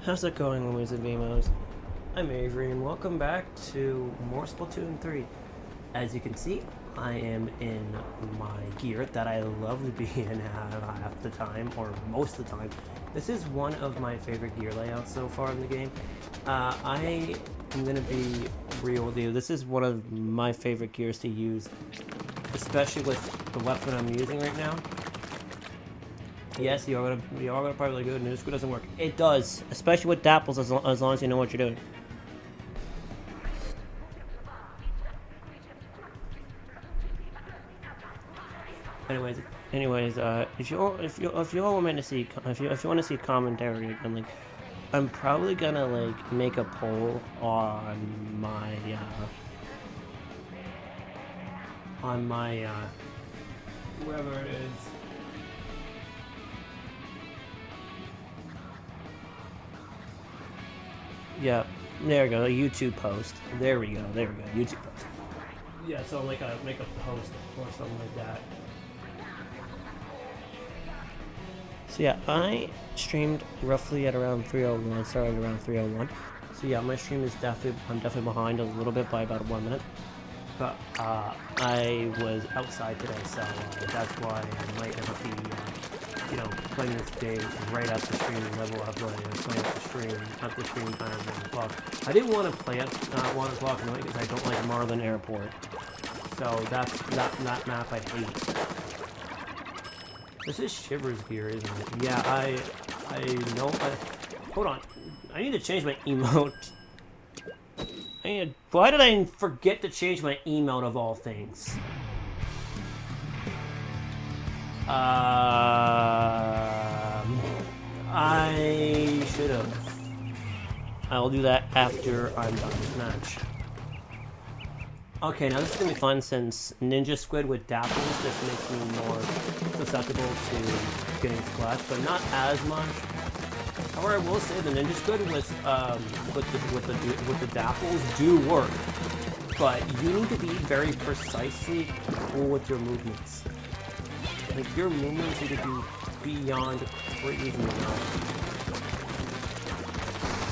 How's it going, Louise and Vimos? I'm Avery, and welcome back to more Splatoon 3. As you can see, I am in my gear that I love to be in half the time, or most of the time. This is one of my favorite gear layouts so far in the game. I am going to be real with you. This is one of my favorite gears to use, especially with the weapon I'm using right now. Yes, you are gonna probably go, new school doesn't work. It does, especially with dapples, as long as you know what you're doing. Anyways, if you all want me to see, if you want to see commentary again, like, I'm probably gonna like make a poll on my wherever it is. Yeah, there we go. A YouTube post. There we go. YouTube post. Yeah, so make a post or something like that. So yeah, I streamed roughly at around 3:01. Started around 3:01. So yeah, my stream is I'm definitely behind a little bit by about 1 minute. But I was outside today, so that's why I might not be. Playing this game right at the stream level of playing at the stream time at 1 o'clock. I didn't want to play at 1 o'clock tonight because I don't like Marlin Airport. So that map I hate. This is Shiver's gear, isn't it? Yeah, I know. Hold on. I need to change my emote. Why did I forget to change my emote of all things? I should have. I'll do that after I'm done this match. Okay, now this is gonna be fun since Ninja Squid with dapples just makes me more susceptible to getting splashed, but not as much. However, I will say the Ninja Squid with the dapples do work, but you need to be very precisely cool with your movements. Like, your movements need to be beyond crazy enough.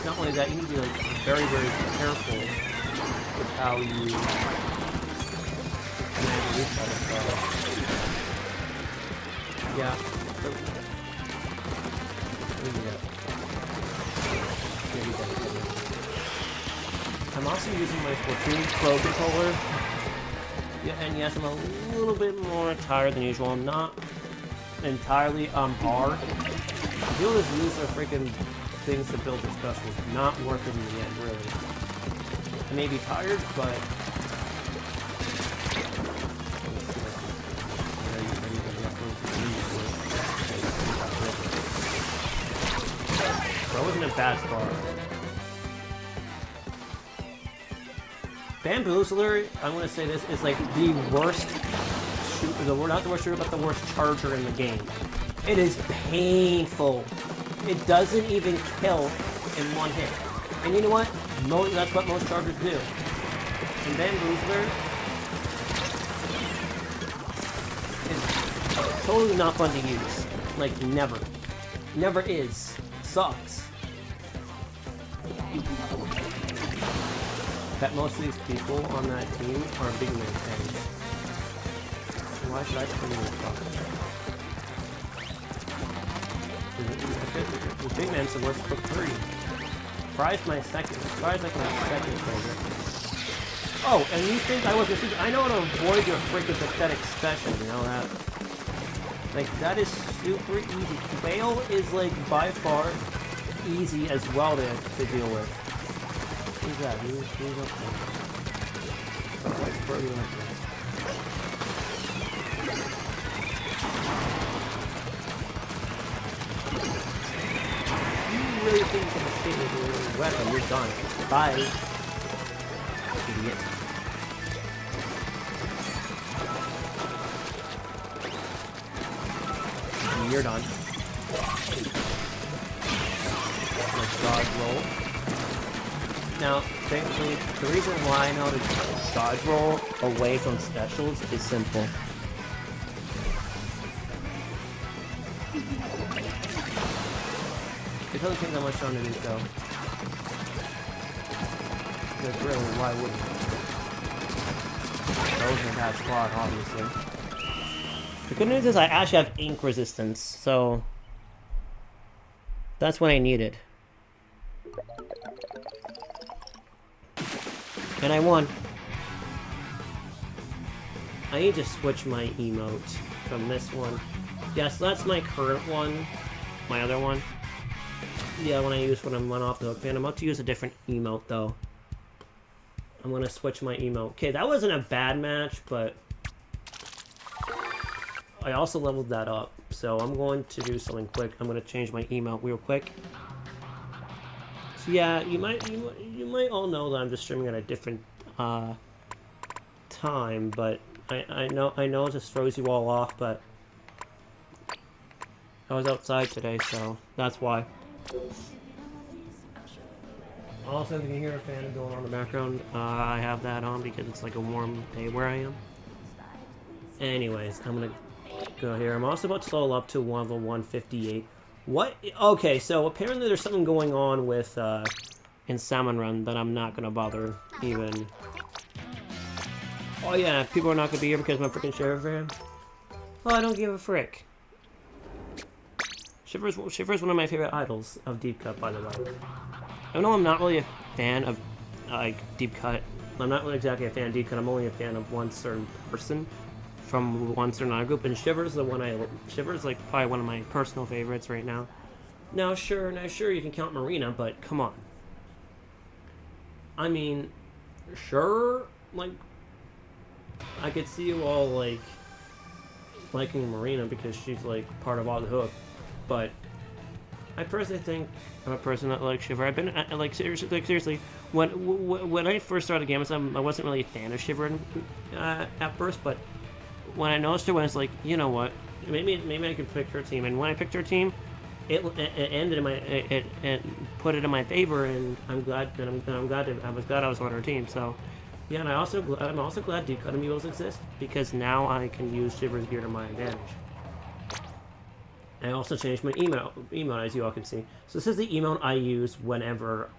Not only that, you need to be like very, very careful with how you use that stuff. Yeah. I'm also using my Splatoon Pro controller. Yeah, and yes, I'm a little bit more tired than usual. I'm not entirely par. You'll just use the freaking things to build the specials. Not worth it in the end, really. I may be tired, but I wasn't in a bad spot. Bamboozler, I'm going to say this, is like the worst shooter, not the worst shooter, but the worst charger in the game. It is painful. It doesn't even kill in one hit. And you know what? That's what most chargers do. And Bamboozler is totally not fun to use. Like, never. Never is. Sucks. That most of these people on that team are big man fans. Why should I put in this box? The big man's the worst for 3. Fry's like my second favorite. Oh, and you think I was a I know how to avoid your freaking pathetic special, you know that? Like, that is super easy. Whale is like by far easy as well to deal with. Who's that? Who's up there? Where are we going? You really think you can escape with your weapon? You're done. Bye. Idiot. You're done. Let's dodge roll. Now, thankfully, the reason why I know to dodge roll away from specials is simple. It doesn't take that much time to do so. Because really, why wouldn't it? Those in that squad, obviously. The good news is I actually have ink resistance, so that's what I needed. And I won. I need to switch my emote from this one. Yes, that's my current one. My other one. Yeah, when I use when I'm off the hook fan. I'm about to use a different emote though. I'm gonna switch my emote. Okay, that wasn't a bad match, but I also leveled that up. So I'm going to do something quick. I'm gonna change my emote real quick. So yeah, you might all know that I'm just streaming at a different time, but I know it just throws you all off, but I was outside today, so that's why. Also, if you can hear a fan going on in the background, I have that on because it's like a warm day where I am. Anyways, I'm gonna go here. I'm also about to level up to level 158. What? Okay, so apparently there's something going on with in Salmon Run that I'm not gonna bother even. Oh yeah, people are not gonna be here because I'm a freaking Shiver fan. Well, I don't give a frick. Shiver's one of my favorite idols of Deep Cut, by the way. I know I'm not really a fan of like Deep Cut. I'm not really exactly a fan of Deep Cut. I'm only a fan of one certain person from one certain idol group, and Shiver's like probably one of my personal favorites right now. Now sure you can count Marina, but come on. I mean, sure, like I could see you all like liking Marina because she's like part of All the Hook. But I personally think I'm a person that likes Shiver. I've been like seriously. When I first started Gamma, I wasn't really a fan of Shiver at first. But when I noticed her, when I was like, you know what, maybe I could pick her team. And when I picked her team, it ended in my it put it in my favor, and I'm glad I was on her team. So yeah, and I'm also glad Deep Cut amiibos exist because now I can use Shiver's gear to my advantage. I also changed my emote, as you all can see. So this is the emote I use whenever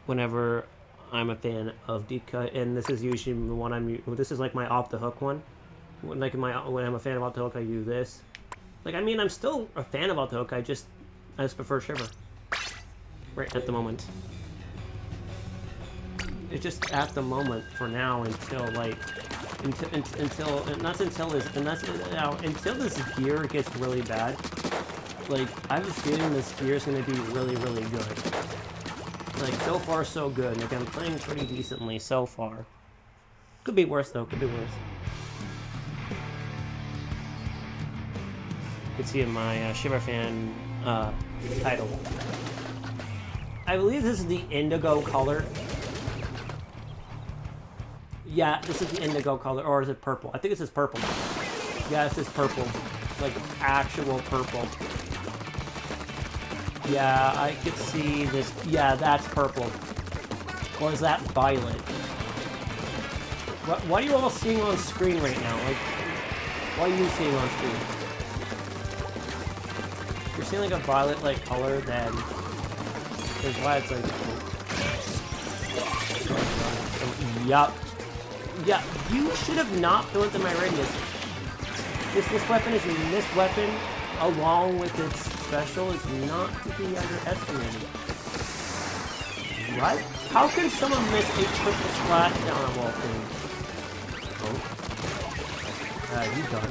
I'm a fan of Deep Cut, and this is usually the one this is like my off the hook one. When I'm a fan of Off the Hook, I use this. Like, I mean, I'm still a fan of Off the Hook. I just prefer Shiver right at the moment. It's just at the moment for now until this gear gets really bad. Like, I have a feeling this gear is going to be really, really good. Like, so far so good. Like, I'm playing pretty decently so far. Could be worse though. Could be worse. You can see in my Shiver fan title. I believe this is the indigo color. Yeah, this is the indigo color, or is it purple? I think this is purple. Yeah, this is purple. Like, actual purple. Yeah, I could see this. Yeah, that's purple. Or is that violet? What are you all seeing on screen right now? Like, what are you seeing on screen? If you're seeing like a violet-like color, then there's why it's like... Yup. Yeah, you should have not built in my radius. This weapon, along with its special, is not to be underestimated. What? How can someone miss a triple splash down a wall thing? Oh. He's done.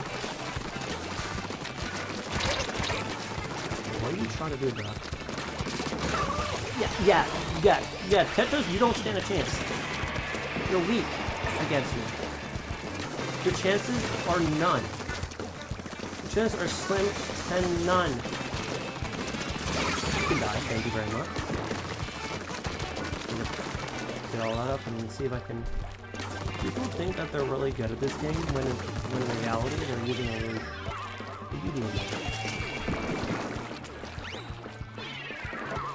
What are you trying to do, bro? Yeah. Tetris, you don't stand a chance. You're weak. I against me. Your chances are none. Your chances are slim to none. You can die, thank you very much. Get all that up and see if I can... People think that they're really good at this game when in reality they're using a really...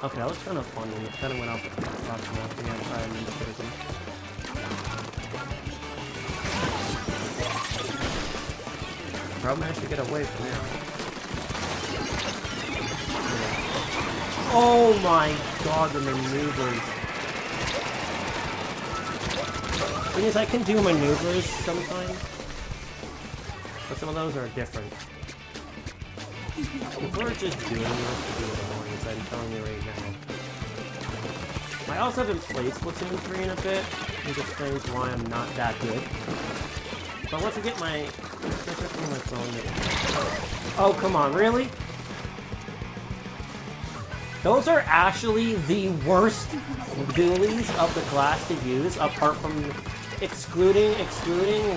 Okay, that was kind of funny. It kind of went off the top of my head. Try and make it. Bro managed to get away from there. Oh my god, the maneuvers. Thing is, I can do maneuvers sometimes, but some of those are different. We're just doing this to do it annoying, so I'm telling you right now. I also haven't played Splatoon 3 in a bit, which explains why I'm not that good. But once I get my... Oh, come on, really? Those are actually the worst dualies of the class to use, apart from excluding,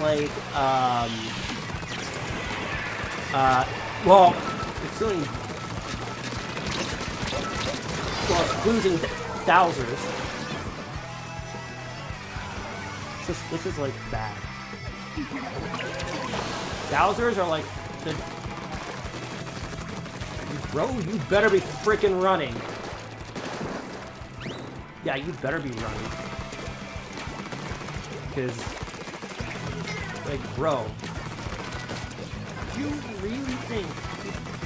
like, excluding Dowsers. This is like bad. Dowsers are like the... Bro, you better be freaking running. Yeah, you better be running. Because, like, bro, you really think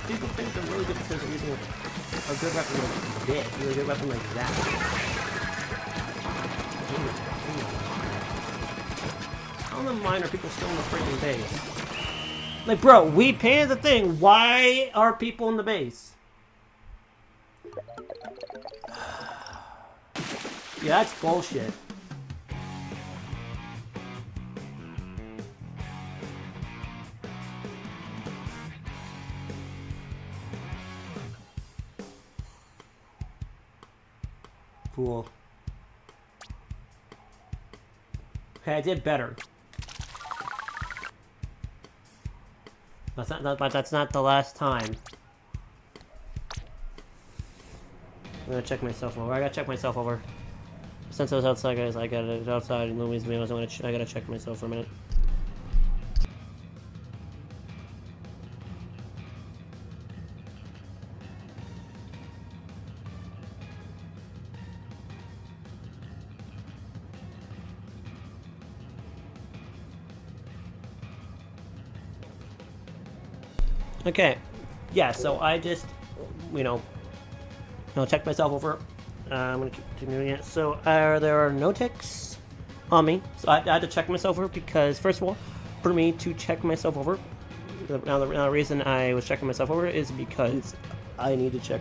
people think they're really good because they're using a good weapon like this, really good weapon like that. How in the mine are people still in the freaking base? Like, bro, we painted the thing. Why are people in the base? Yeah, that's bullshit. Cool. Okay, I did better. But that's not the last time. I'm gonna check myself over. I gotta check myself over. Since I was outside, guys, I got it outside in Louis' videos. I gotta check myself for a minute. Okay, yeah, so I just, check myself over. I'm gonna keep doing it. So there are no ticks on me, so I had to check myself over because, first of all, for me to check myself over, now the reason I was checking myself over is because I need to check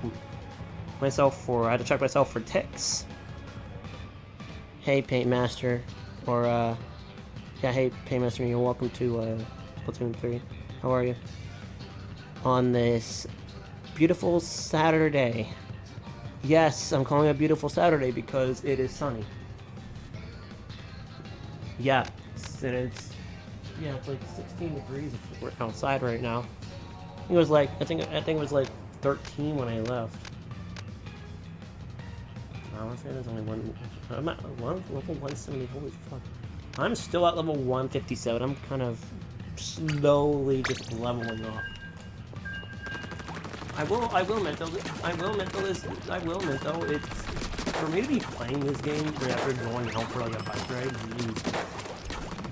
myself for, I had to check myself for ticks. Hey, Paint Master, or, yeah, hey, Paint Master, you're welcome to, Splatoon 3. How are you? On this beautiful Saturday. Yes, I'm calling it a beautiful Saturday because it is sunny. Yeah, it's like 16 degrees if we're outside right now. It was like I think it was like 13 when I left. I want to say there's only one. I'm at level 170. Holy fuck! I'm still at level 157. I'm kind of slowly just leveling up. I will mental. It's for me to be playing this game after going out for like a bike ride.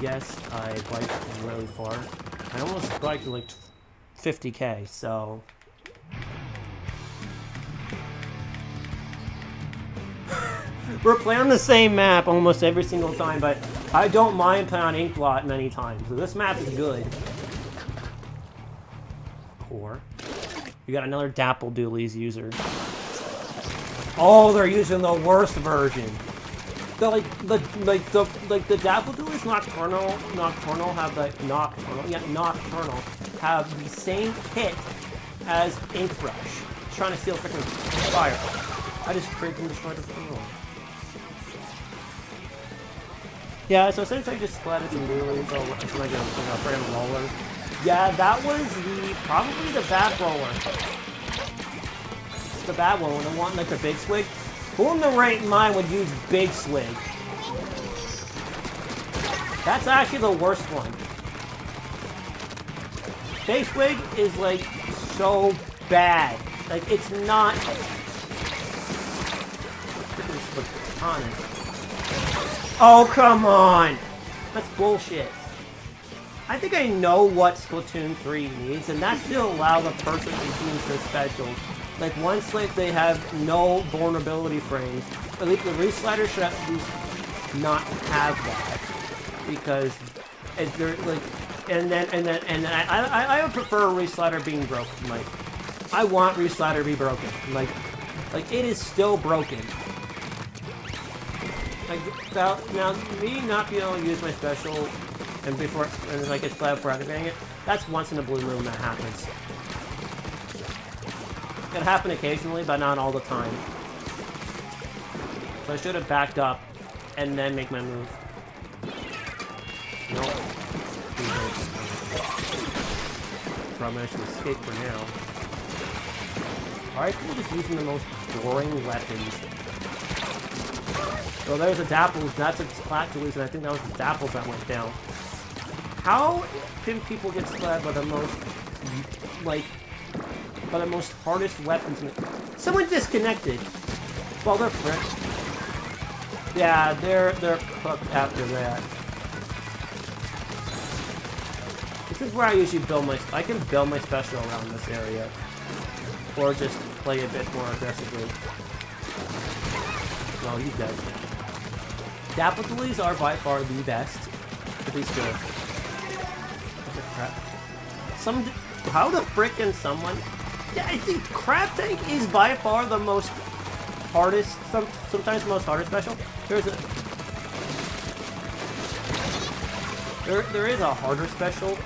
Yes, I biked really far. I almost biked like 50k. So we're playing the same map almost every single time, but I don't mind playing on Inkblot many times. So this map is good. Core. You got another Dapple Doolies user. Oh, they're using the worst version. The Dapple Doolies Nocturnal have the same kit as Inkbrush. It's trying to steal freaking fire. I just freaking destroyed the world. Yeah, so essentially I just splatted some wheelies, so it's like a friggin' roller. Yeah, that was probably the bad roller. The bad one, when I want like the big swig. Who in the right mind would use big swig? That's actually the worst one. Big swig is like so bad. Like it's not. Oh come on! That's bullshit. I think I know what Splatoon 3 needs, and that's to allow the person to use their specials. Like once like they have no vulnerability frames, at least the reslider should at least not have that, because if they're like, and I would prefer a reslider being broken. Like I want reslider to be broken. Like it is still broken. Like now me not being able to use my special and I get flagged for activating it, that's once in a blue moon that happens. It happen occasionally, but not all the time. So I should have backed up and then make my move. Nope. So I managed to escape for now. Alright, people just using the most boring weapons. So there's a Dapples, that's a Splatoon, and I think that was the Dapples that went down. How can people get slapped by the most, like, by the most hardest weapons? Someone disconnected. Well, they're friends. Yeah, they're cooked after that. This is where I usually build my. I can build my special around this area, or just play a bit more aggressively. Well, he's dead. Dapples are by far the best. At least good. Crap. How the frick can someone? Yeah, I think Crab Tank is by far the most hardest. Sometimes the most hardest special. There is a harder special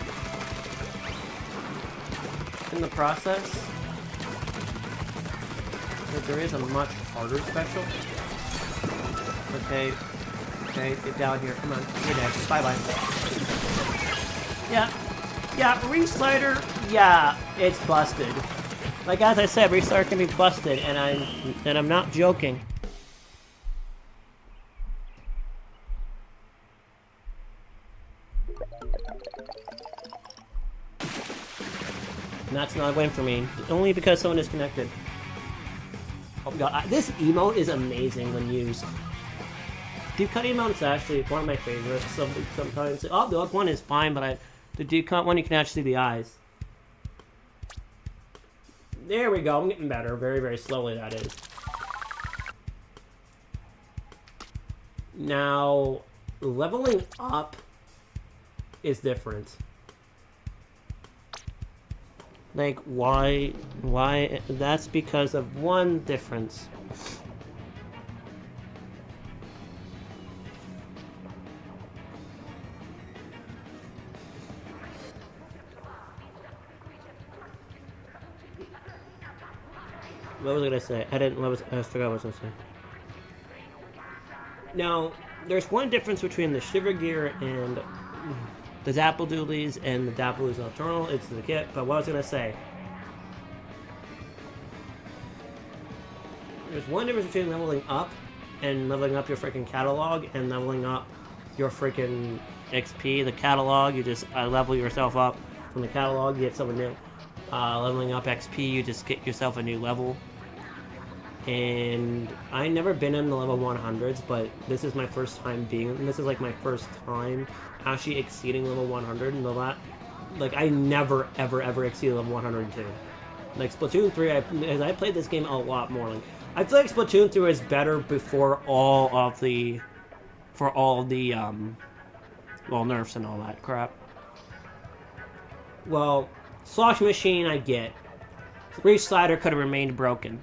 in the process. But there is a much harder special. Okay, get down here. Come on, you're dead. Bye bye. Yeah, reslider. Yeah, it's busted. Like as I said, reslider can be busted, and I'm not joking. And that's not a win for me, only because someone is connected. Oh god, this emote is amazing when used. Deep cut emote is actually one of my favorites. Sometimes, oh, the other one is fine, but the deep cut one you can actually see the eyes. There we go. I'm getting better, very, very slowly. That is. Now, leveling up is different. Like, why? That's because of one difference. What was I gonna say? I forgot what I was gonna say. Now, there's one difference between the Shiver Gear and the Dapple Doodlies and the Dapple Doodlies Nocturnal. It's the kit, but what I was gonna say. There's one difference between leveling up and leveling up your freaking catalog and leveling up your freaking XP. The catalog, you just level yourself up from the catalog, you get something new. Leveling up XP, you just get yourself a new level. And I never been in the level 100s, but this is my first time this is like my first time actually exceeding level 100 and like I never ever exceeded level 102. Like Splatoon 3, as I played this game a lot more. Like I feel like Splatoon 3 is better before all of the well, nerfs and all that crap. Well, Slosh Machine I get. Reach Slider could have remained broken,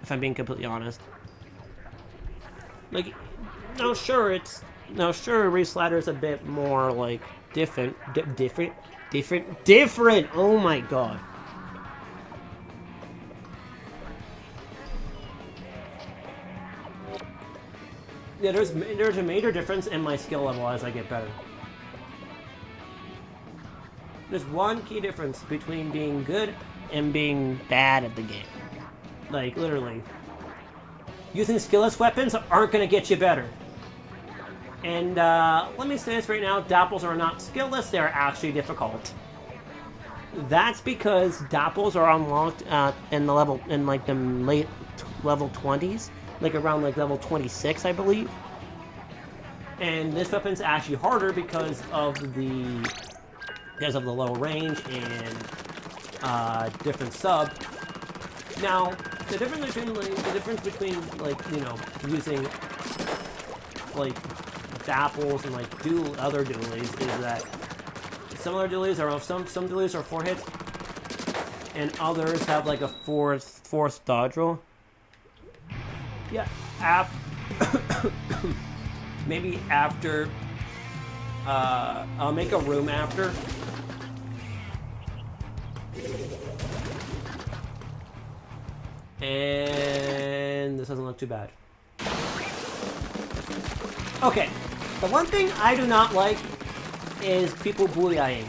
if I'm being completely honest. Like, now sure, Reach Slider is a bit more, like, different. Oh my god. Yeah, there's a major difference in my skill level as I get better. There's one key difference between being good and being bad at the game. Like, literally. Using skillless weapons aren't going to get you better. And let me say this right now, dapples are not skillless, they're actually difficult. That's because dapples are unlocked in like the late level 20s, like around like level 26, I believe. And this weapon's actually harder because of the low range and different sub. Now, the difference between like you know using like dapples and like other dualies is that some other dualies are some dualies are 4 hits, and others have like a fourth dodge roll. Yeah, maybe after. I'll make a room after. And this doesn't look too bad. Okay, the one thing I do not like is people bullying.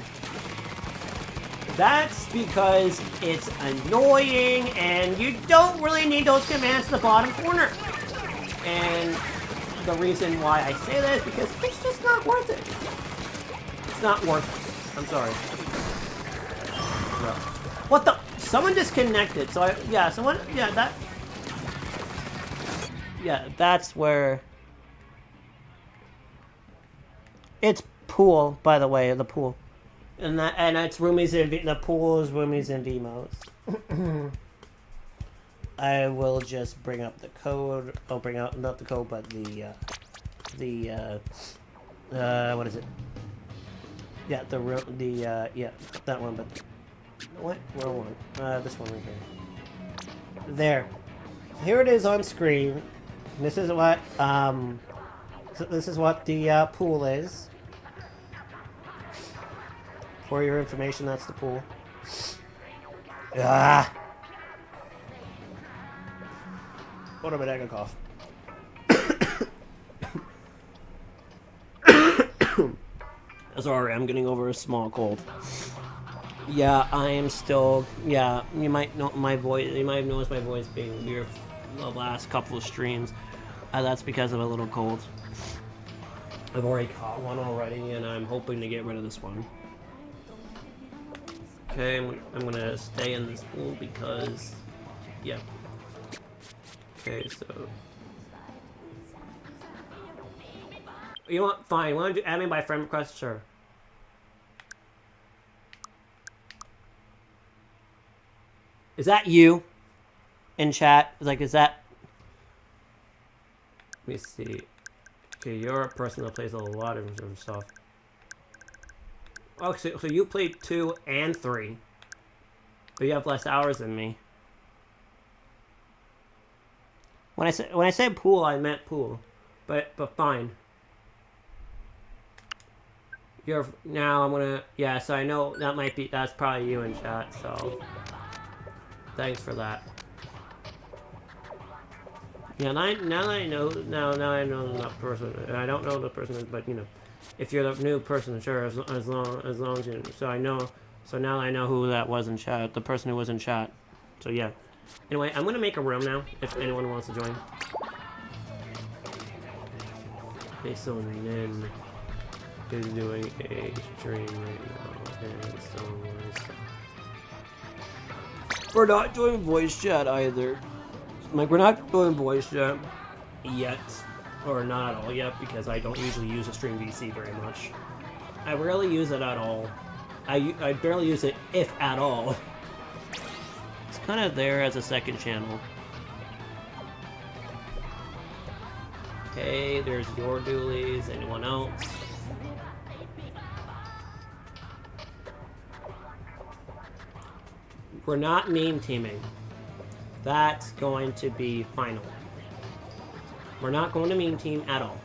That's because it's annoying and you don't really need those commands in the bottom corner. And the reason why I say that is because it's just not worth it. It's not worth it. I'm sorry. No. What the? Someone disconnected. So someone, that's where. It's pool, by the way, the pool. And that's roomies and the pool is roomies and Vmos. I will just bring up the code. I'll bring out not the code, but what is it? Yeah, that one. But what? Wrong one. This one right here. There. Here it is on screen. This is what the pool is. For your information, that's the pool. Ah. What am I gonna cough? Sorry, I'm getting over a small cold. Yeah, I am still. Yeah, you might know my voice. You might have noticed my voice being weird the last couple of streams. That's because of a little cold. I've already caught one already, and I'm hoping to get rid of this one. Okay, I'm gonna stay in this pool because, yeah. Okay, so you want fine? Want to add me by friend request? Sure. Is that you in chat? Like, is that? Let me see. Okay, you're a person that plays a lot of stuff. Oh, so you played 2 and 3, but you have less hours than me. When I said pool, I meant pool, but fine. Now I'm gonna So I know that's probably you in chat. So thanks for that. Yeah, now that I know that person. I don't know the person, but you know, if you're the new person, sure. As long as you. So I know. So now I know who that was in chat. The person who was in chat. So yeah. Anyway, I'm gonna make a room now. If anyone wants to join. Okay, so Nin is doing a stream right now, and so we're not doing voice chat either. Like, we're not doing voice chat yet, or not at all yet, because I don't usually use a stream VC very much. I rarely use it at all. I barely use it, if at all. It's kind of there as a second channel. Okay, there's your dualies. Anyone else? We're not meme teaming. That's going to be final. We're not going to meme team at all.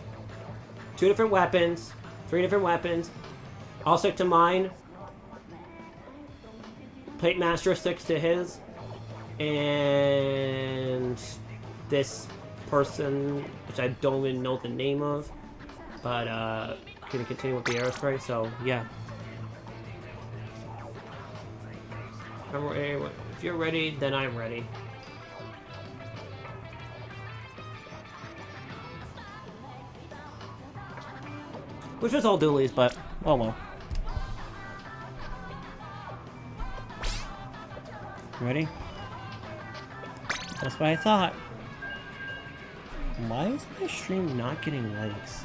2 different weapons, 3 different weapons. I'll stick to mine. Plate Master sticks to his. And this person, which I don't even know the name of, but gonna continue with the aerospray. So yeah. If you're ready, then I'm ready. Which was all doolies, but oh well. Ready? That's what I thought. Why is my stream not getting likes?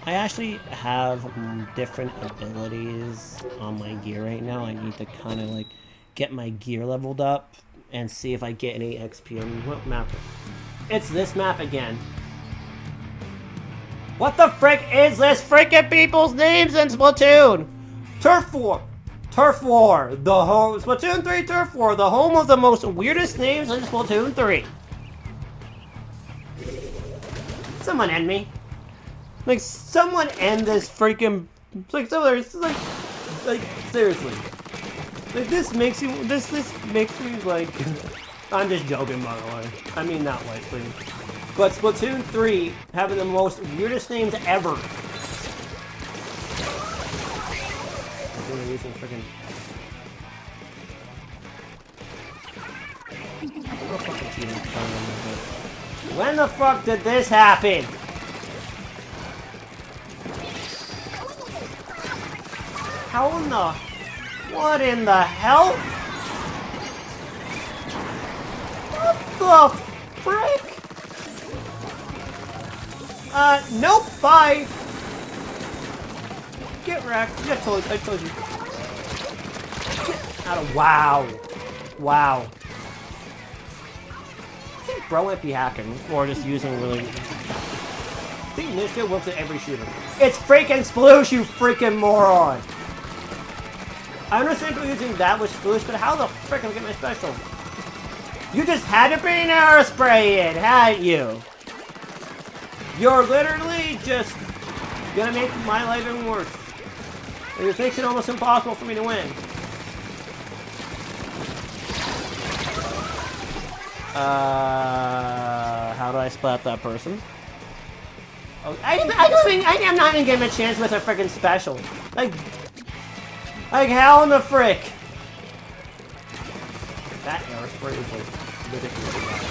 I actually have different abilities on my gear right now. I need to kind of like get my gear leveled up and see if I get any XP on what map. It's this map again. What the frick is this freaking people's names in Splatoon? Turf War! Turf War! The home Splatoon 3 Turf War, the home of the most weirdest names in Splatoon 3. Someone end me. Like, someone end this freaking... like, seriously. Like, this makes you... This makes me, like... I'm just joking, by the way. I mean that lightly. But Splatoon 3 having the most weirdest names ever. I'm using freaking... When the fuck did this happen? How in the... What in the hell? What the frick? Nope, bye! Get wrecked. I told you. Get out of... Wow. Wow. I think bro might be hacking, or just using really... I think Nishka works at every shooter. It's freaking Sploosh, you freaking moron! I understand people using that with Sploosh, but how the frick am I getting my special? You just had to bring an aerospray in, hadn't you? You're literally just gonna make my life even worse. It makes it almost impossible for me to win. How do I splat that person? Oh, I'm not even getting a chance with a freaking special. Like how in the frick? That aerospray is like ridiculously bad.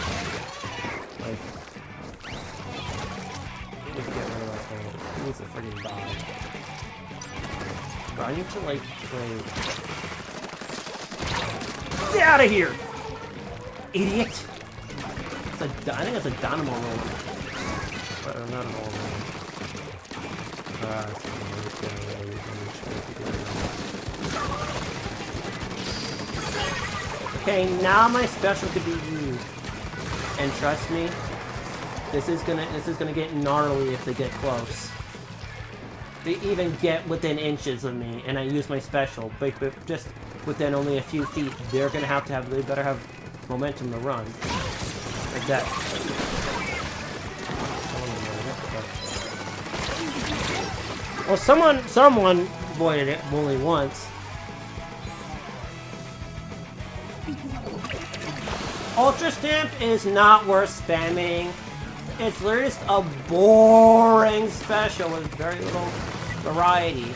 Like, I need to get rid of that thing. It needs to freaking die. Bro, I need to like play. Get out of here! Idiot! I think it's a dynamo roll. But not an all roll. Okay, now my special could be used. And trust me, this is gonna get gnarly if they get close. They even get within inches of me, and I use my special, but just within only a few feet, they better have momentum to run. Like that. Well, someone avoided it only once. Ultra Stamp is not worth spamming. It's literally just a boring special with very little variety.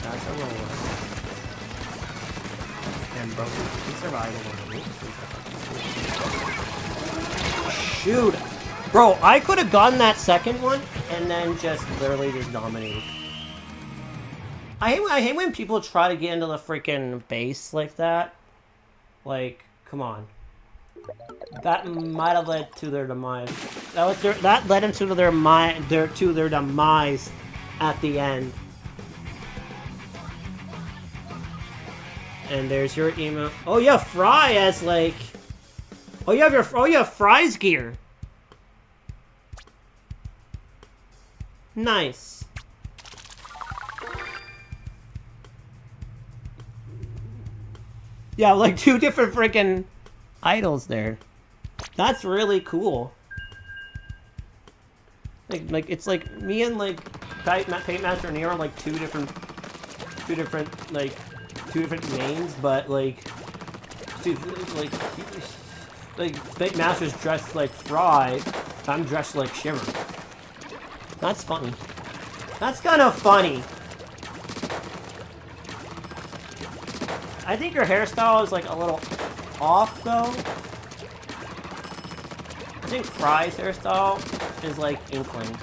That's a roll. And bro, he survived. Shoot! Bro, I could have gotten that second one and then just literally just dominated. I hate when people try to get into the freaking base like that. Like, come on. That might have led to their demise. That led into their demise at the end. And there's your email. Oh yeah, Fry as like. Oh you have Fry's gear. Nice. Yeah, like 2 different freaking idols there. That's really cool. Like it's like me and like Paintmaster Neo are like two different names, but like Dude, like Big Master's dressed like Fry, I'm dressed like Shimmer. That's funny. That's kind of funny. I think your hairstyle is like a little off though. I think Fry's hairstyle is like Inkling.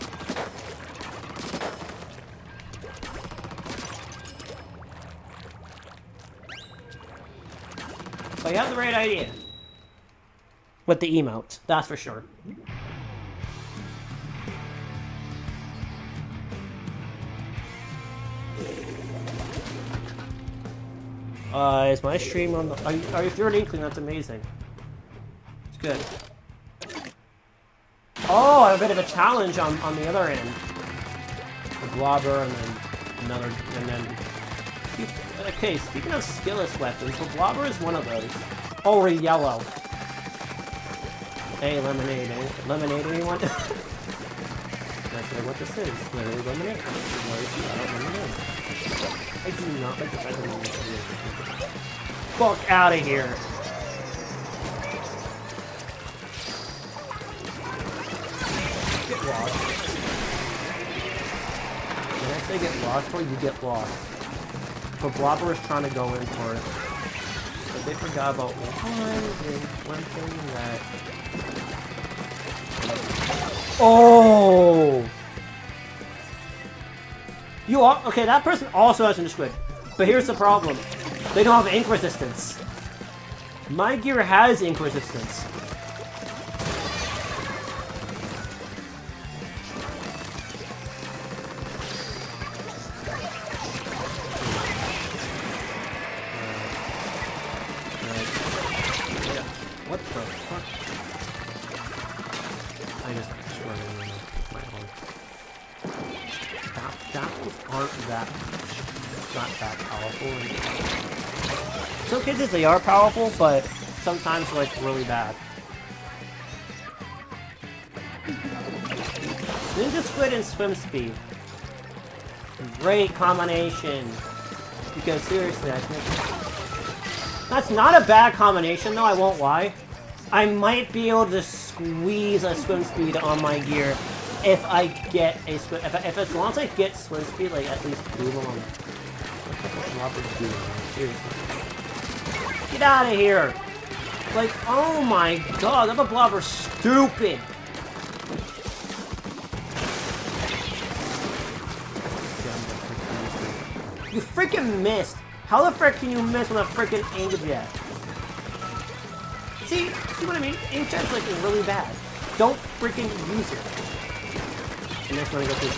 But you have the right idea. With the emote, that's for sure. Is my stream on the... if you're an Inkling, that's amazing. It's good. Oh, a bit of a challenge on the other end. A Blobber and then another... and then... Okay, speaking of skillless weapons, the Blobber is one of those. Oh, we're yellow. Hey, lemonade, eh? Lemonade, anyone? That's what this is. Literally lemonade. Lemonade. I do not like the fact that lemonade. Fuck out of here. Get lost. When I say get lost for, you get lost. But Blobber is trying to go in for it. But they forgot about one thing that... Oh! You are... Okay, that person also has an squid. But here's the problem. They don't have ink resistance. My gear has ink resistance. What the fuck? I just struggling with my own. Apples aren't that not that powerful. Some cases they are powerful, but sometimes like really bad. Ninja Squid and Swim Speed. Great combination. Because seriously, I think that's not a bad combination though, I won't lie. I might be able to squeeze a Swim Speed on my gear if I get a swim. If as long as I get Swim Speed, like at least 2 of them. What the doing? Seriously. Get out of here! Like, oh my god, that Blobber's stupid! You freaking missed! How the frick can you miss with a freaking Inkjet? See what I mean? Inkjet's like really bad. Don't freaking use it. And that's when I go through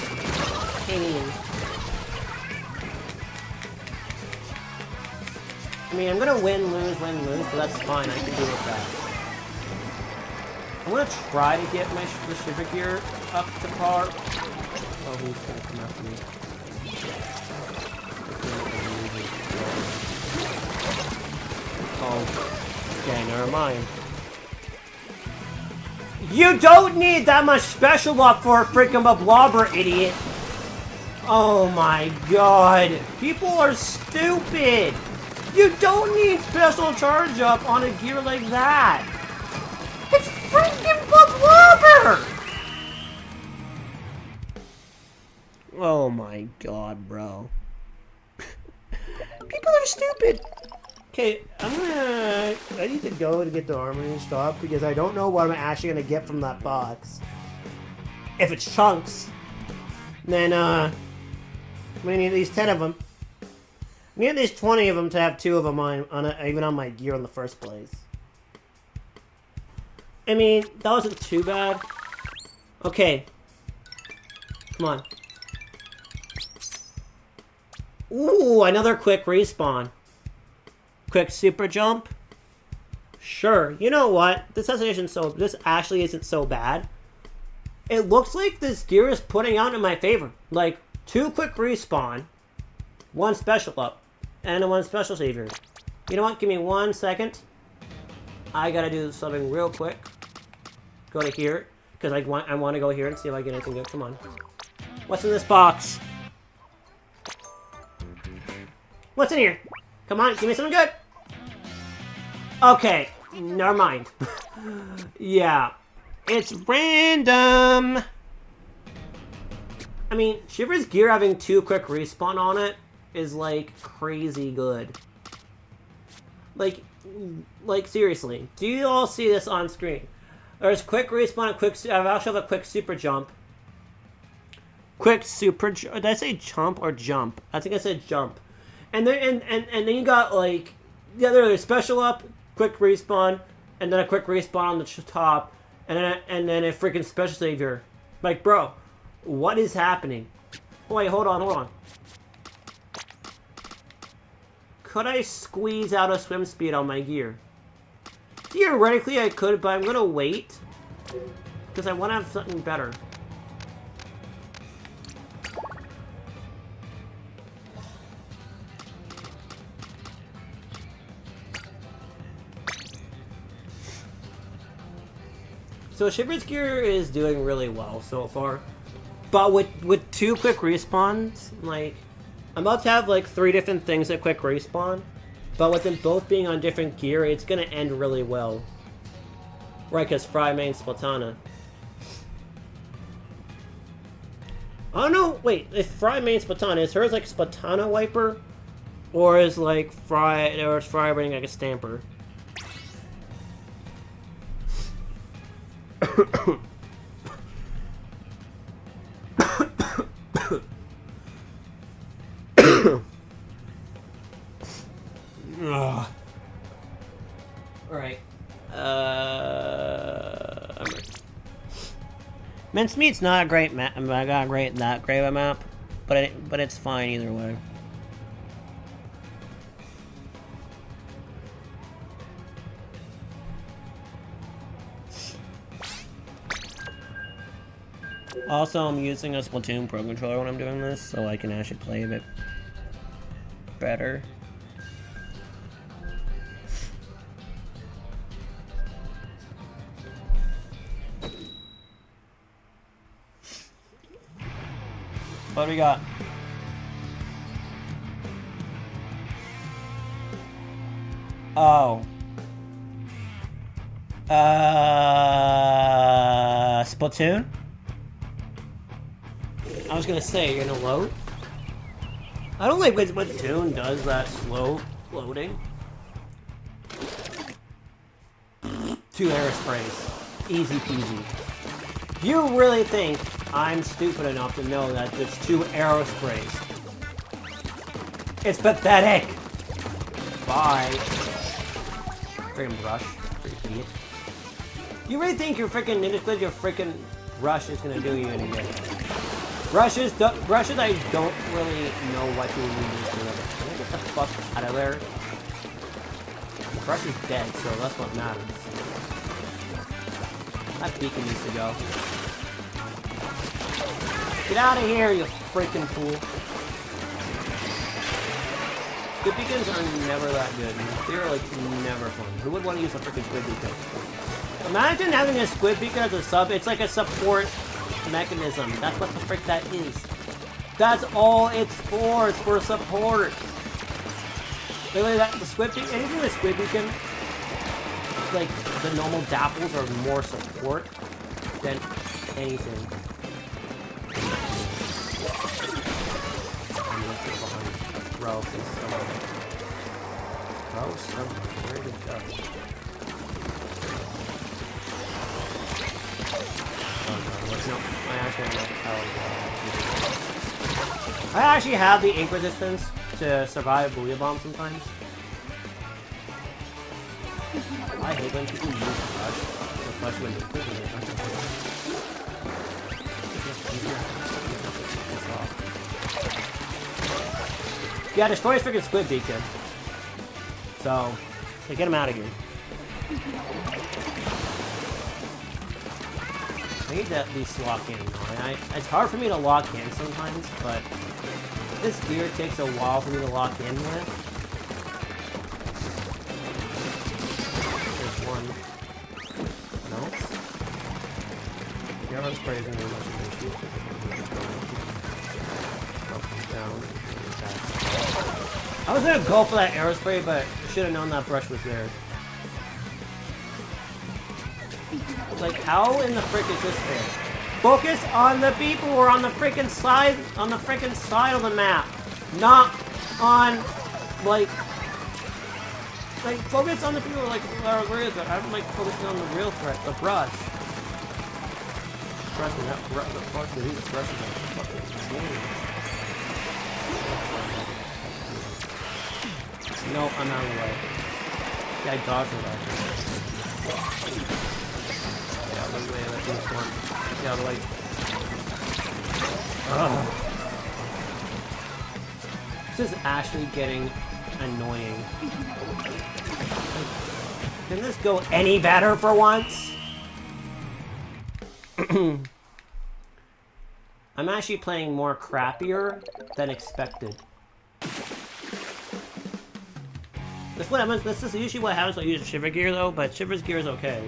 pain. I mean, I'm gonna win, lose, but that's fine. I can deal with that. I'm gonna try to get my Shiver gear up to par. Oh, who's gonna come after me? Oh, okay, never mind. You don't need that much special up for a freaking Blobber, idiot! Oh my god, people are stupid! You don't need special charge up on a gear like that! It's freaking Blobber! Oh my god, bro. People are stupid! Okay, I need to go to get the armory stock because I don't know what I'm actually gonna get from that box. If it's chunks, then I'm gonna need at least 10 of them. I need at least 20 of them to have 2 of them even on my gear in the first place. I mean, that wasn't too bad. Okay. Come on. Ooh, another quick respawn. Quick super jump. Sure. You know what? This actually isn't so bad. It looks like this gear is putting out in my favor. Like 2 quick respawn, 1 special up, and 1 special savior. You know what? Give me 1 second. I gotta do something real quick. Go to here because I want to go here and see if I get anything good. Come on. What's in this box? What's in here? Come on, give me something good. Okay, never mind. Yeah, it's random. I mean, Shiver's gear having 2 quick respawn on it is, like, crazy good. Like seriously, do you all see this on screen? There's quick respawn and quick... I also have a quick super jump. Quick super... Did I say jump or jump? I think I said jump. And then, and then you got, like... Yeah, there's a special up, quick respawn, and then a quick respawn on the top, and then a freaking special savior. Like, bro, what is happening? Wait, hold on. Could I squeeze out a swim speed on my gear? Theoretically, I could, but I'm gonna wait. Because I want to have something better. So Shiver's gear is doing really well so far. But with 2 quick respawns, like... I'm about to have, like, 3 different things that quick respawn. But with them both being on different gear, it's gonna end really well. Right, because Fry main Splatana. Oh no, wait, if Fry main Splatana, is hers like Splatana Wiper? Or is like Fry, or is Fry running like a Stamper? Alright. I'm ready. Mincemeat's not a great map. Not great of a map, but it's fine either way. Also, I'm using a Splatoon Pro Controller when I'm doing this, so I can actually play a bit better. What do we got? Oh. Splatoon? I was gonna say, you're gonna load? I don't like when Splatoon does that slow loading. 2 aerosprays. Easy peasy. You really think I'm stupid enough to know that there's 2 aerosprays? It's pathetic! Bye. Freaking brush. Freaking idiot. You really think your freaking Ninja Squid, your freaking brush is gonna do you any good? Brushes I don't really know what to use for. Can I get the fuck out of there? The brush is dead, so that's what matters. That beacon needs to go. Get out of here, you freaking fool. Squid beacons are never that good. They're like never fun. Who would want to use a freaking squid beacon? Imagine having a squid beacon as a sub. It's like a support mechanism. That's what the frick that is. That's all it's for. It's for support. Literally, the squid beacon, anything with squid beacon, like the normal dapples are more support than anything. I'm looking behind. Bro, is somewhere. Bro, somewhere. Where did it go? No, I actually have the ink resistance to survive Booyah Bomb sometimes. I hate when people use the brush, especially when they're yeah, destroy his freaking squid beacon. So, get him out of here. I need to at least lock in. It's hard for me to lock in sometimes, but this gear takes a while for me to lock in with. There's one. No? The arrow spray isn't really much of an issue. Down. I was gonna go for that arrow spray, but I should have known that brush was there. like, how in the frick is this fair? Focus on the people who are on the frickin' side, of the map. Not on, like, focus on the people who are like, where is it? I'm like focusing on the real threat, the brush. Brush, that brush, the fuck, these brushes are fucking insane. No, I'm out of the way. Yeah, I dodged it actually. Get out of the way, let this one. Get out of the way. Ugh. This is actually getting annoying. Can this go any better for once? I'm actually playing more crappier than expected. This is usually what happens when I use Shiver gear though, but Shiver's gear is okay.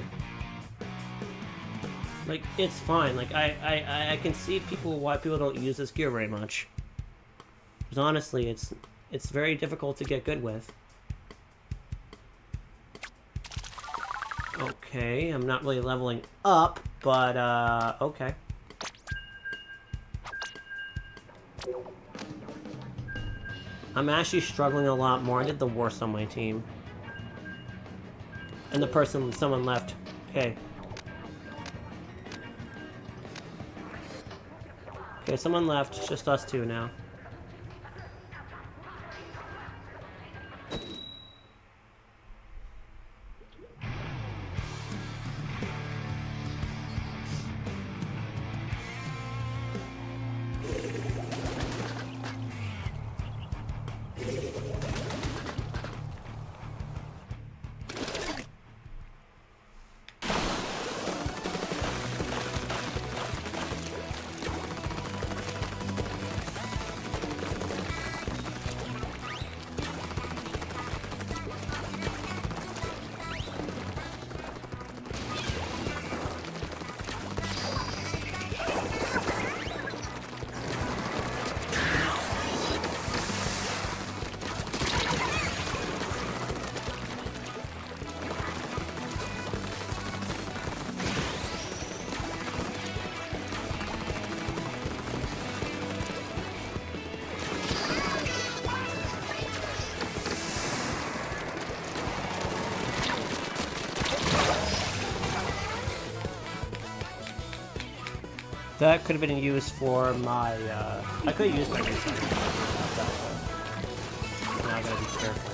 Like, it's fine. Like, I can see why people don't use this gear very much. Because honestly, it's very difficult to get good with. Okay, I'm not really leveling up, but, okay. I'm actually struggling a lot more. I did the worst on my team. And someone left. Okay. Okay, someone left. It's just us two now. That could have been used for my, I could have used my reset. Now I gotta be careful.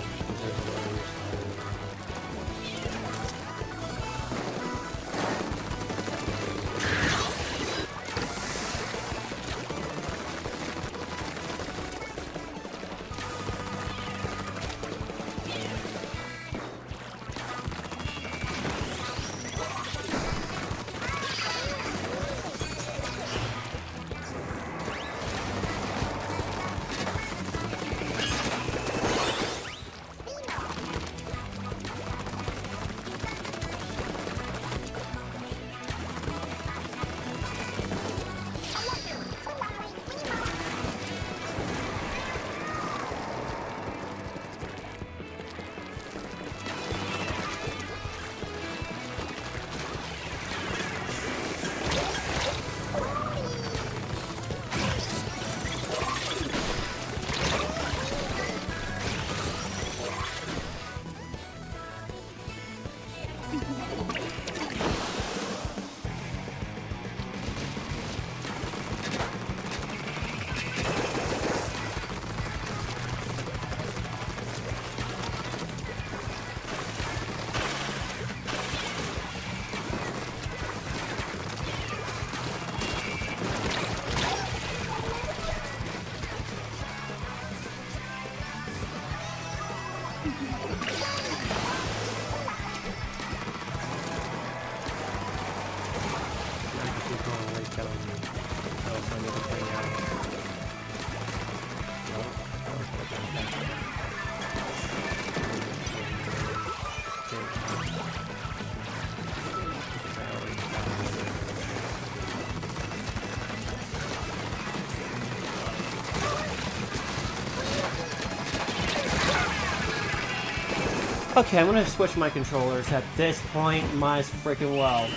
Okay, I'm gonna switch my controllers at this point, might as freaking well.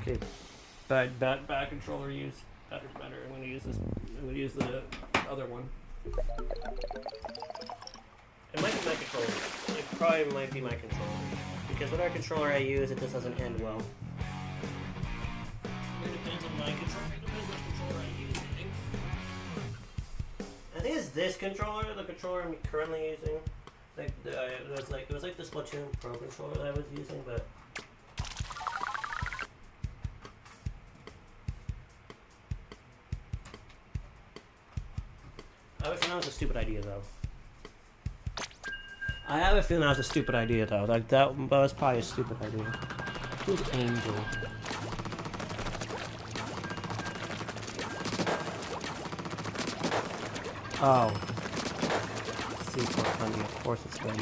Okay, bad controller use. Better. I'm gonna use this. I'm gonna use the other one. It might be my controller. It probably might be my controller. Because whatever controller I use, it just doesn't end well. It depends on my controller. It depends which controller I use, I think it's this controller, the controller I'm currently using. It was like the Splatoon Pro controller that I was using, but I have a feeling that was a stupid idea, though. I have a feeling that was a stupid idea, though. Like, that was probably a stupid idea. Who's Angel? Oh. C400, of course it's been.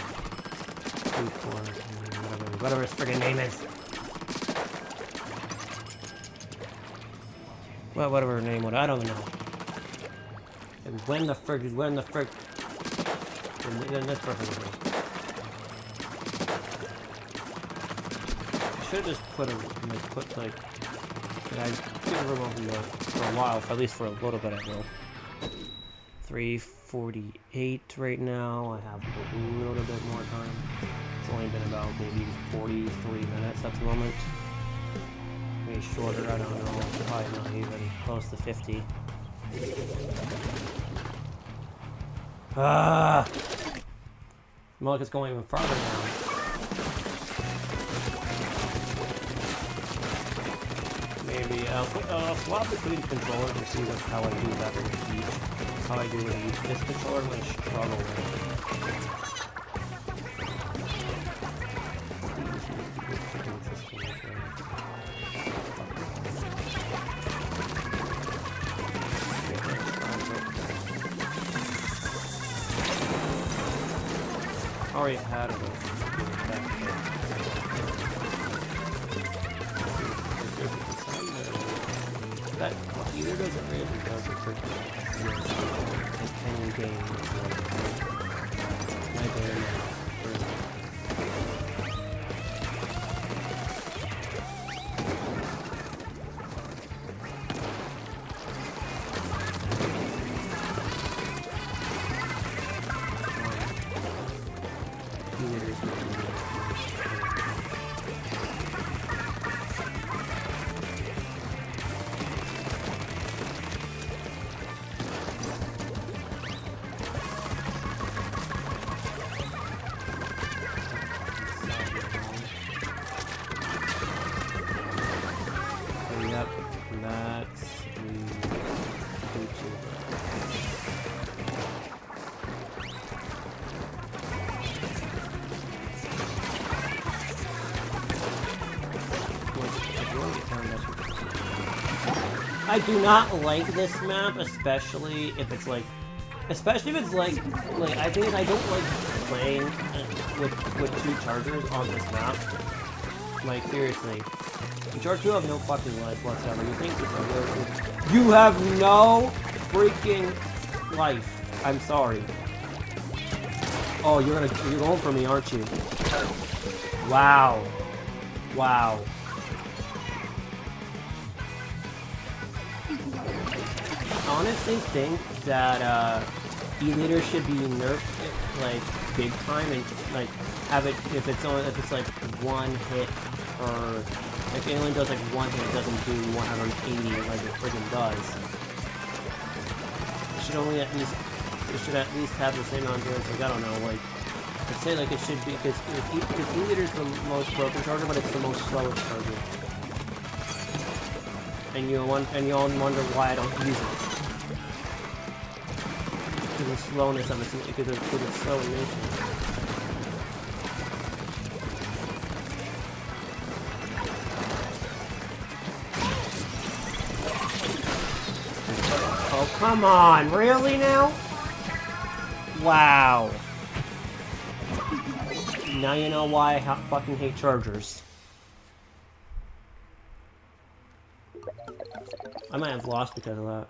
C4, whatever his friggin' name is. Well, whatever her name was, I don't know. And when the frick, then this person is. I should have just put I didn't remember for a while, at least for a little bit I will. 3:48 right now. I have a little bit more time. It's only been about maybe 43 minutes at the moment. Maybe shorter, I don't know. Probably not even close to 50. Look, it's going even farther now. Maybe I'll swap between controllers and see how I do better with each. How I do with each. This controller I'm going to struggle with. Already had it. That either doesn't really does it for any game. My bear now. I do not like this map, especially if it's like, I think I don't like playing with two chargers on this map. Like, seriously. The charge 2 have no fucking life whatsoever. You think you have no freaking life. I'm sorry. Oh, you're going for me, aren't you? Wow. Wow. I honestly think that E-Leader should be nerfed like big time and like have it if it's like one hit or if it only does like one hit, it doesn't do 180 like it friggin' does. It should at least have the same amount of damage. Like I don't know, like I'd say like it should be because E-Leader's the most broken charger, but it's the most slowest charger. And you all wonder why I don't use it. Because of the slowness of it, because it's slow in nature. Oh, come on, really now? Wow. Now you know why I fucking hate chargers. I might have lost because of that.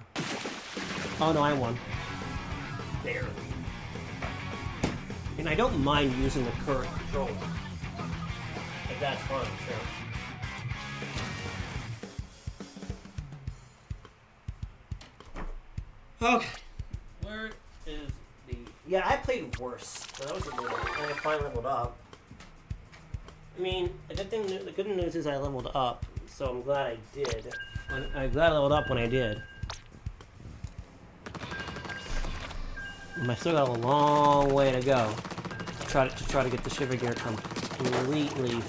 Oh no, I won. Barely. And I don't mind using the current controller. If that's fun, sure. Okay. Where is the... Yeah, I played worse. So that was a little... And I finally leveled up. I mean, the good news is I leveled up, so I'm glad I did. I'm glad I leveled up when I did. I still got a long way to go to try to get the shiver gear completely.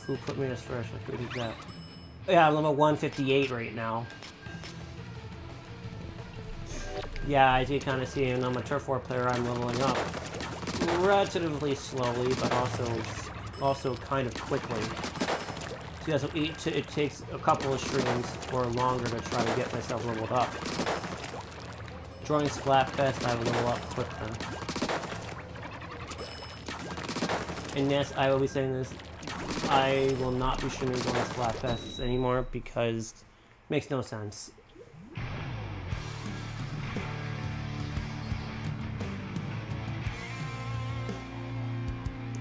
Who put me as first? Who did that? Yeah, I'm level 158 right now. Yeah, as you kind of see, and I'm a Turf War player, I'm leveling up relatively slowly, but also kind of quickly. So yeah, so it takes a couple of streams or longer to try to get myself leveled up. Joining Splatfest, I will level up quicker. And yes, I will be saying this, I will not be streaming during Splatfests anymore because it makes no sense.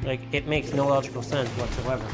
Like, it makes no logical sense whatsoever.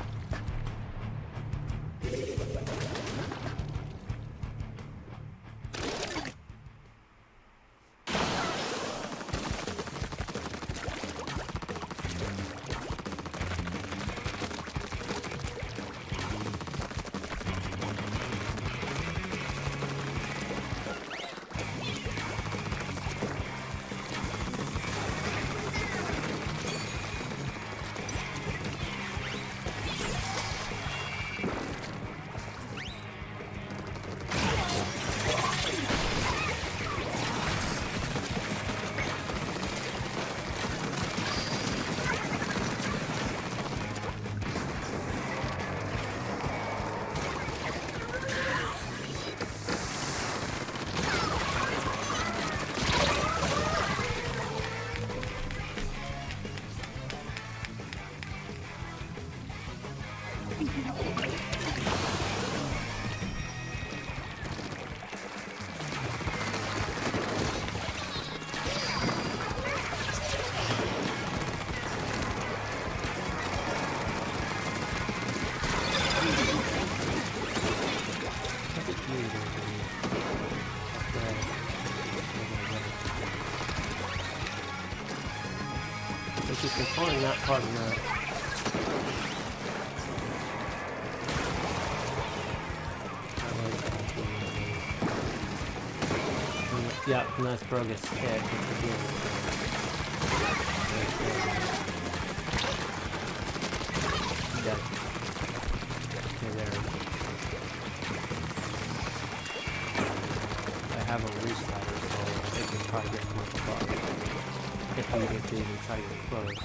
She's controlling that part of the... Yeah, and that's Brogus. Yeah, yeah. Okay, there. I have a restarter, so I can try to get more above. If we get to even try to get close.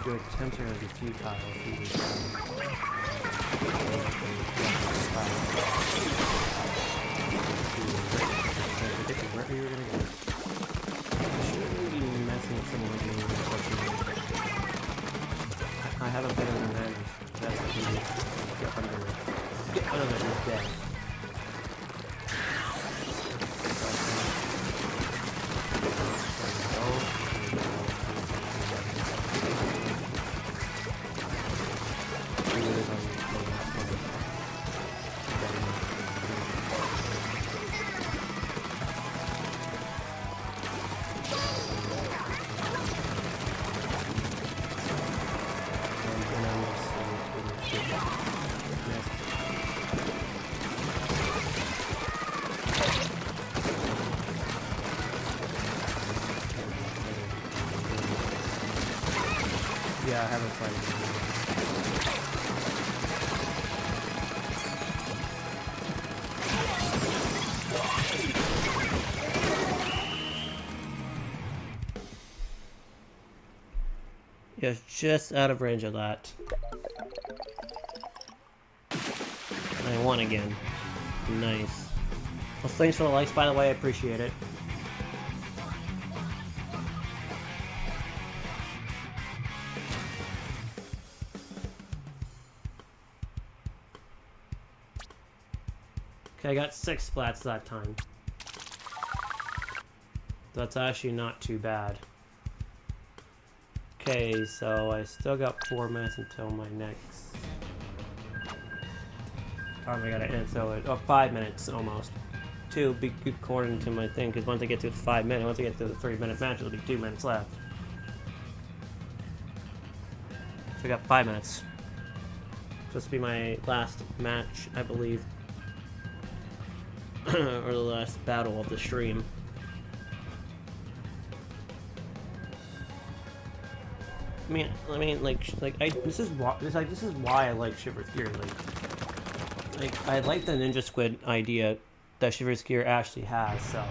Your attempts are going to be futile if you do where are you going to go? I shouldn't be messing with someone like me, unfortunately. I have a better advantage. That's what you need. Get under it. Get under it, you're dead. Yeah, I haven't tried it. Yeah, just out of range of that. I won again. Nice. Well, thanks for the likes, by the way. I appreciate it. Okay, I got 6 splats that time. That's actually not too bad. Okay, so I still got 4 minutes until my next time I gotta end, so 5 minutes almost. too, be according to my thing, because once I get to the 5 minute, once I get to the 3-minute match, it'll be 2 minutes left. So I got 5 minutes. This will be my last match, I believe. Or the last battle of the stream. I mean, this is why I like Shiver's Gear. Like, I like the Ninja Squid idea that Shiver's Gear actually has. So.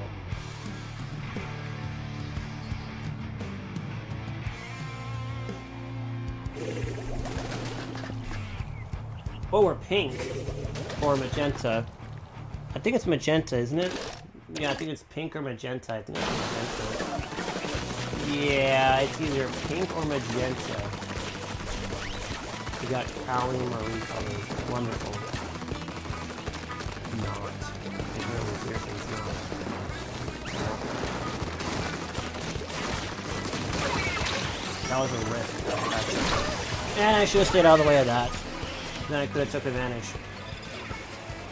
Oh, or pink. Or magenta. I think it's magenta, isn't it? Yeah, I think it's pink or magenta. I think it's magenta. Yeah, it's either pink or magenta. We got Cali Marie colors. Wonderful. Not. It really seriously is not. That was a risk. And I should have stayed out of the way of that. Then I could have took advantage.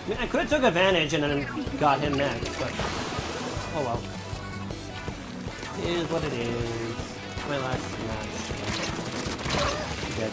I mean, I could have took advantage and then got him next, but oh well. It is what it is. My last match. Dead.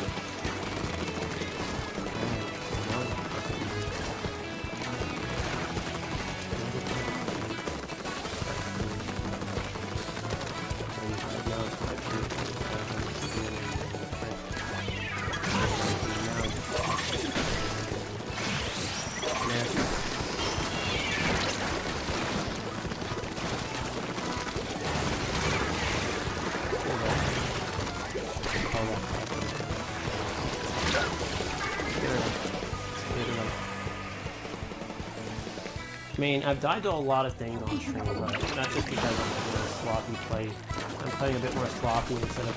I mean, I've died to a lot of things on stream, but that's just because I'm a more sloppy play. I'm playing a bit more sloppy instead of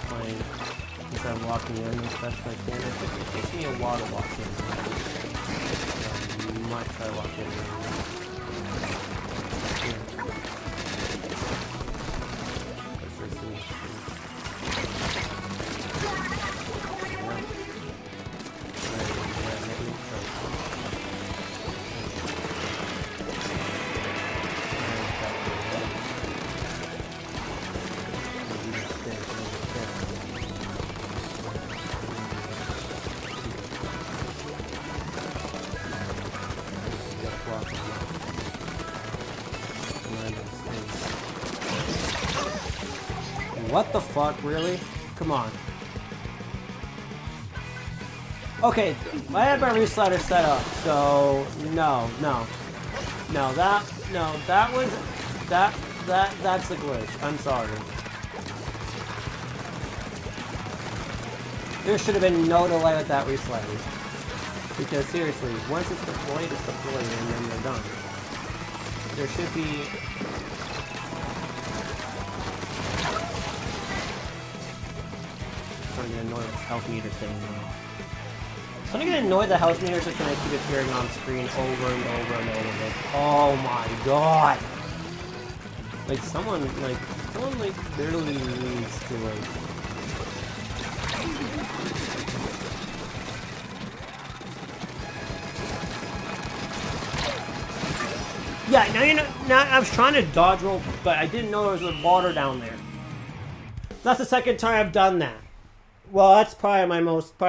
walking in, especially like that. It takes me a while to walk in. So I might try to walk in. What the fuck, really? Come on. Okay, I had my reslider set up, so that's a glitch. I'm sorry. There should have been no delay with that reslider. Because seriously, once it's deployed, and then they're done. There should be... I'm getting annoyed with this health meter thing now. So I'm getting annoyed that health meters are gonna keep appearing on screen over and over and over. Like, oh my god! Like someone literally needs to like. Yeah, now you know. Now I was trying to dodge roll, but I didn't know there was a water down there. That's the second time I've done that. Well, that's probably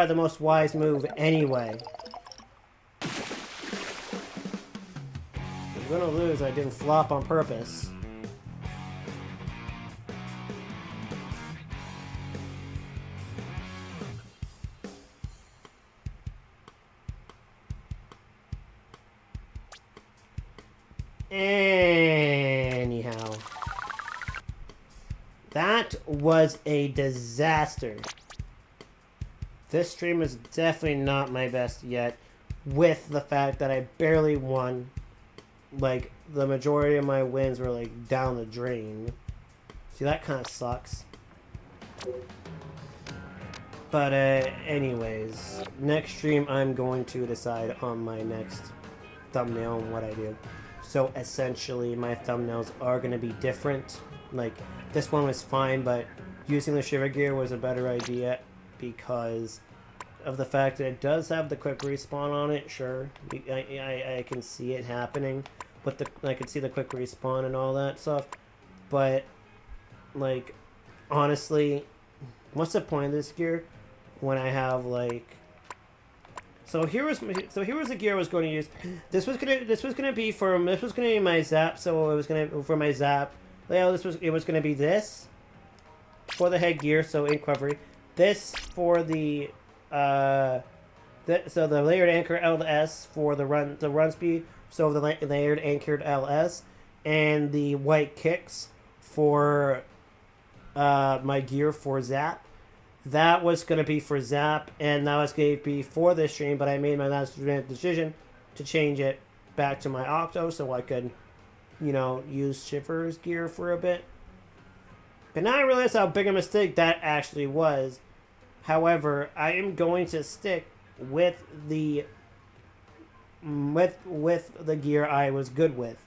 the most wise move anyway. I'm gonna lose. I didn't flop on purpose. Anyhow, that was a disaster. This stream is definitely not my best yet, with the fact that I barely won. Like, the majority of my wins were, like, down the drain. See, that kind of sucks. But, anyways, next stream I'm going to decide on my next thumbnail and what I do. So, essentially, my thumbnails are going to be different. Like, this one was fine, but using the Shiver Gear was a better idea. Because of the fact that it does have the quick respawn on it, sure, I can see it happening, with the I could see the quick respawn and all that stuff. But like honestly, what's the point of this gear when I have like here was the gear I was going to use. This was gonna be my zap. So it was gonna for my zap. Well, it was gonna be this for the headgear. So in Octo-Avery, this for the so the layered anchor LS for the run speed. So the layered anchored LS and the white kicks for my gear for zap. That was going to be for Zap, and that was going to be for this stream, but I made my last decision to change it back to my Octo so I could, you know, use Shiver's gear for a bit. But now I realize how big a mistake that actually was. However, I am going to stick with the gear I was good with.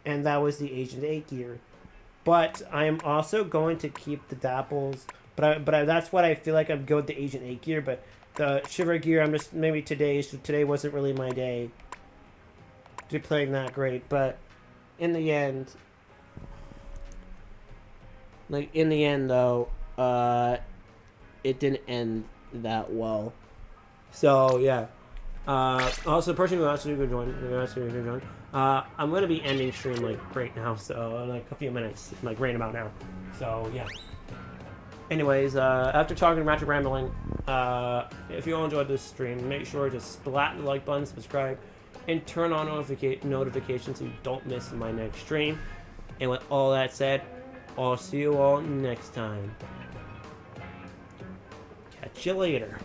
And that was the Agent 8 gear. But I am also going to keep the Dapples. But that's what I feel like I'm good with the Agent 8 gear. But the Shiver gear, I'm just maybe today wasn't really my day to be playing that great. But in the end, though, it didn't end that well. So yeah. Also, the person who asked me to join, I'm gonna be ending stream like right now. So like a few minutes, like right about now. So yeah. Anyways, after talking Ratchet Rambling, if you all enjoyed this stream, make sure to splat the like button, subscribe, and turn on notifications so you don't miss my next stream. And with all that said, I'll see you all next time. Catch you later.